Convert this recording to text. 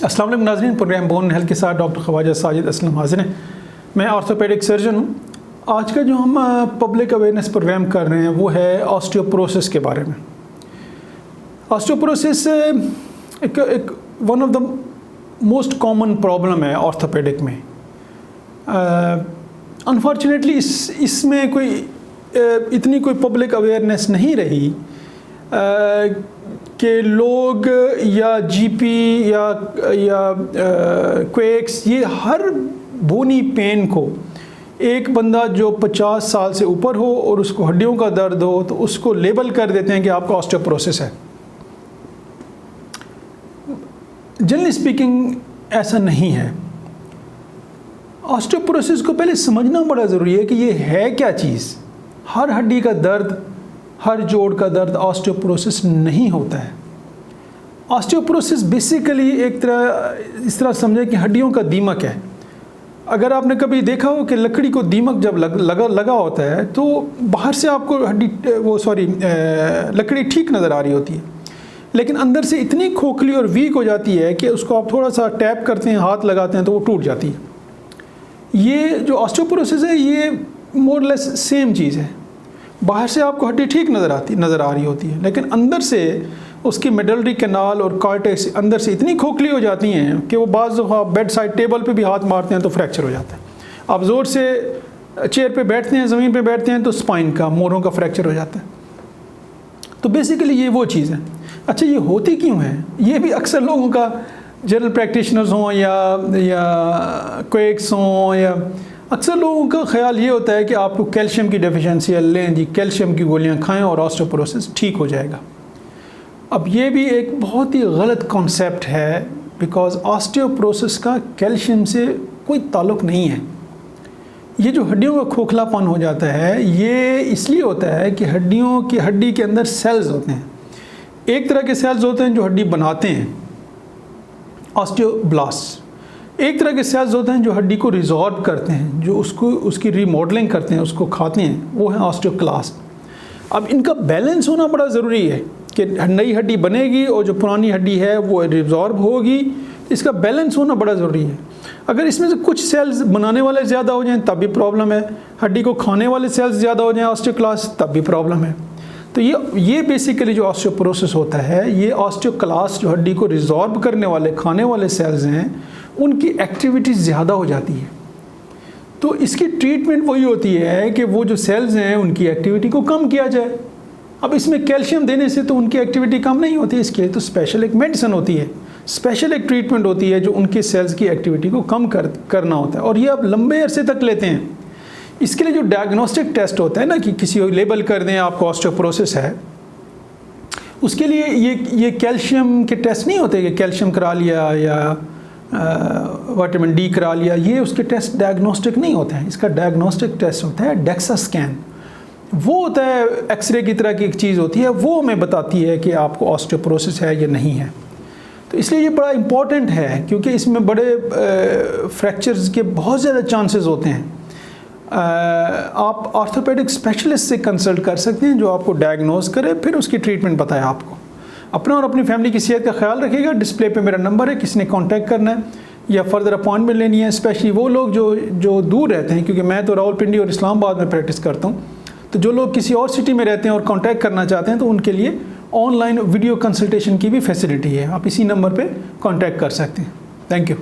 अस्सलाम वालेकुम नाज़रीन, प्रोग्राम बोन हेल्थ के साथ डॉक्टर ख्वाजा साजिद असलम हाजिर हैं। मैं ऑर्थोपेडिक सर्जन हूँ। आज का जो हम पब्लिक अवेयरनेस प्रोग्राम कर रहे हैं वो है ऑस्टियोपोरोसिस के बारे में। ऑस्टियोपोरोसिस एक one of the most common problem है ऑर्थोपेडिक में। अनफॉर्चुनेटली इसमें कोई इतनी कोई पब्लिक अवेयरनेस नहीं रही कि लोग या जीपी या क्वेक्स ये हर बोनी पेन को एक बंदा जो 50 साल से ऊपर हो और उसको हड्डियों का दर्द हो तो उसको लेबल कर देते हैं कि आपका ऑस्टियोपोरोसिस है। जनरली स्पीकिंग ऐसा नहीं है। ऑस्टियोपोरोसिस को पहले समझना बड़ा ज़रूरी है कि ये है क्या चीज़। हर हड्डी का दर्द, हर जोड़ का दर्द ऑस्टियोपोरोसिस नहीं होता है। ऑस्टियोपोरोसिस बेसिकली एक तरह इस तरह समझे कि हड्डियों का दीमक है। अगर आपने कभी देखा हो कि लकड़ी को दीमक जब लगा होता है तो बाहर से आपको लकड़ी ठीक नज़र आ रही होती है, लेकिन अंदर से इतनी खोखली और वीक हो जाती है कि उसको आप थोड़ा सा टैप करते हैं, हाथ लगाते हैं तो वो टूट जाती है। ये जो ऑस्टियोपोरोसिस है ये मोर लेस सेम चीज़ है। बाहर से आपको हड्डी ठीक नज़र आ रही होती है, लेकिन अंदर से उसकी मेडलरी कैनाल और कॉर्टेक्स अंदर से इतनी खोखली हो जाती हैं कि वो बाज़ बेड साइड टेबल पे भी हाथ मारते हैं तो फ्रैक्चर हो जाता है। आप ज़ोर से चेयर पे बैठते हैं, ज़मीन पे बैठते हैं तो स्पाइन का, मोरों का फ्रैक्चर हो जाता है। तो बेसिकली ये वो चीज़ है। अच्छा, ये होती क्यों है? ये भी अक्सर लोगों का, जनरल प्रैक्टिशनर्स हों या क्वेक्स हों, या अक्सर लोगों का ख्याल ये होता है कि आपको कैल्शियम की डेफिशिएंसी है, लें जी कैल्शियम की गोलियां खाएं और ऑस्टियोपोरोसिस ठीक हो जाएगा। अब ये भी एक बहुत ही गलत कॉन्सेप्ट है, बिकॉज ऑस्टियोपोरोसिस का कैल्शियम से कोई ताल्लुक़ नहीं है। ये जो हड्डियों का खोखलापन हो जाता है ये इसलिए होता है कि हड्डी के अंदर सेल्स होते हैं। एक तरह के सेल्स होते हैं जो हड्डी बनाते हैं, ऑस्टियोब्लास्ट। एक तरह के सेल्स होते हैं जो हड्डी को रिजॉर्ब करते हैं, जो उसकी रीमॉडलिंग करते हैं, उसको खाते हैं, वो है ऑस्टियोक्लास्ट। अब इनका बैलेंस होना बड़ा ज़रूरी है कि नई हड्डी बनेगी और जो पुरानी हड्डी है वो रिजॉर्ब होगी। इसका बैलेंस होना बड़ा ज़रूरी है। अगर इसमें से कुछ सेल्स बनाने वाले ज़्यादा हो जाएं तब भी प्रॉब्लम है, हड्डी को खाने वाले सेल्स ज़्यादा हो जाएं ऑस्टियोक्लास्ट तब भी प्रॉब्लम है। तो ये बेसिकली जो ऑस्टियोपोरोसिस होता है, ये ऑस्टियोक्लास्ट जो हड्डी को रिजॉर्ब करने वाले, खाने वाले सेल्स हैं, उनकी एक्टिविटी ज़्यादा हो जाती है। तो इसकी ट्रीटमेंट वही होती है कि वो जो सेल्स हैं उनकी एक्टिविटी को कम किया जाए। अब इसमें कैल्शियम देने से तो उनकी एक्टिविटी कम नहीं होती, इसके लिए तो स्पेशल एक मेडिसिन होती है, स्पेशल एक ट्रीटमेंट होती है जो उनके सेल्स की एक्टिविटी को कम करना होता है, और ये आप लंबे अरसे तक लेते हैं। इसके लिए जो डायग्नोस्टिक टेस्ट होता है ना, कि किसी को लेबल कर दें आपको ऑस्टियोपोरोसिस है, उसके लिए ये कैल्शियम के टेस्ट नहीं होते कि कैल्शियम करा लिया या विटामिन डी करा लिया, ये उसके टेस्ट डायग्नोस्टिक नहीं होते हैं। इसका डायग्नोस्टिक टेस्ट होता है डेक्सा स्कैन। वो होता है एक्सरे की तरह की एक चीज़ होती है, वो हमें बताती है कि आपको ऑस्टियोपोरोसिस है या नहीं है। तो इसलिए ये बड़ा इम्पॉर्टेंट है, क्योंकि इसमें बड़े फ्रैक्चर्स के बहुत ज़्यादा चांसेस होते हैं। आप ऑर्थोपेडिक स्पेशलिस्ट से कंसल्ट कर सकते हैं जो आपको डायग्नोज करे, फिर उसकी ट्रीटमेंट बताए आपको। अपना और अपनी फैमिली की सेहत का ख्याल रखिएगा। डिस्प्ले पे मेरा नंबर है, किसी ने कांटेक्ट करना है या फर्दर अपॉइंटमेंट लेनी है, स्पेशली वो लोग जो दूर रहते हैं, क्योंकि मैं तो रावलपिंडी और इस्लामाबाद में प्रैक्टिस करता हूँ। तो जो लोग किसी और सिटी में रहते हैं और कांटेक्ट करना चाहते हैं तो उनके लिए ऑनलाइन वीडियो कंसल्टेशन की भी फैसिलिटी है। आप इसी नंबर पे कांटेक्ट कर सकते हैं। Thank you.